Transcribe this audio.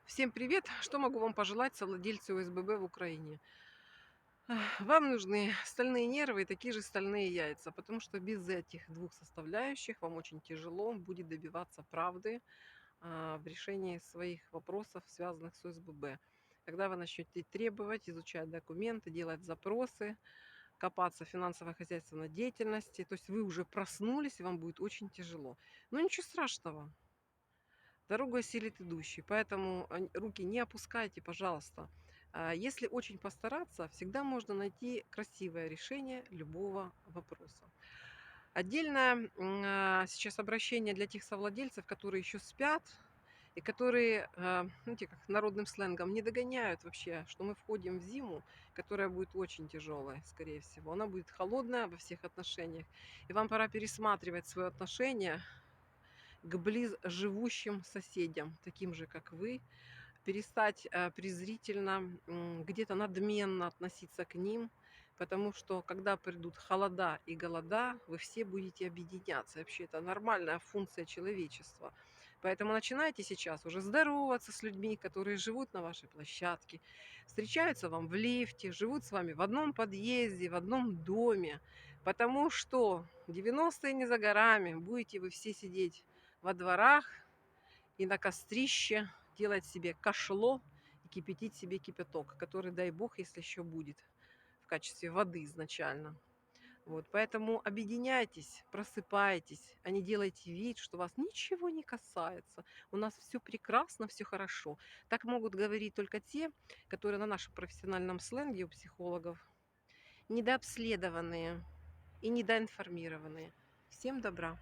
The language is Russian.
Всем привет! Что могу вам пожелать, совладельцы ОСББ в Украине? Вам нужны стальные нервы и такие же стальные яйца, потому что без этих двух составляющих вам очень тяжело будет добиваться правды в решении своих вопросов, связанных с ОСББ. Когда вы начнете требовать, изучать документы, делать запросы, копаться в финансово-хозяйственной деятельности, то есть вы уже проснулись, и вам будет очень тяжело. Но ничего страшного. Дорогу осилит идущий, поэтому руки не опускайте, пожалуйста. Если очень постараться, всегда можно найти красивое решение любого вопроса. Отдельное сейчас обращение для тех совладельцев, которые еще спят и которые, знаете, как народным сленгом, не догоняют вообще, что мы входим в зиму, которая будет очень тяжелая, скорее всего. Она будет холодная во всех отношениях. И вам пора пересматривать свое отношение к близ живущим соседям, таким же, как вы, перестать презрительно, где-то надменно относиться к ним, потому что когда придут холода и голода, вы все будете объединяться. Вообще это нормальная функция человечества. Поэтому начинайте сейчас уже здороваться с людьми, которые живут на вашей площадке, встречаются вам в лифте, живут с вами в одном подъезде, в одном доме, потому что 90-е не за горами, будете вы все сидеть во дворах и на кострище делать себе кашло и кипятить себе кипяток, который, дай бог, если еще будет в качестве воды изначально. Вот, поэтому объединяйтесь, просыпайтесь, а не делайте вид, что вас ничего не касается. У нас все прекрасно, все хорошо. Так могут говорить только те, которые на нашем профессиональном сленге у психологов недообследованные и недоинформированные. Всем добра!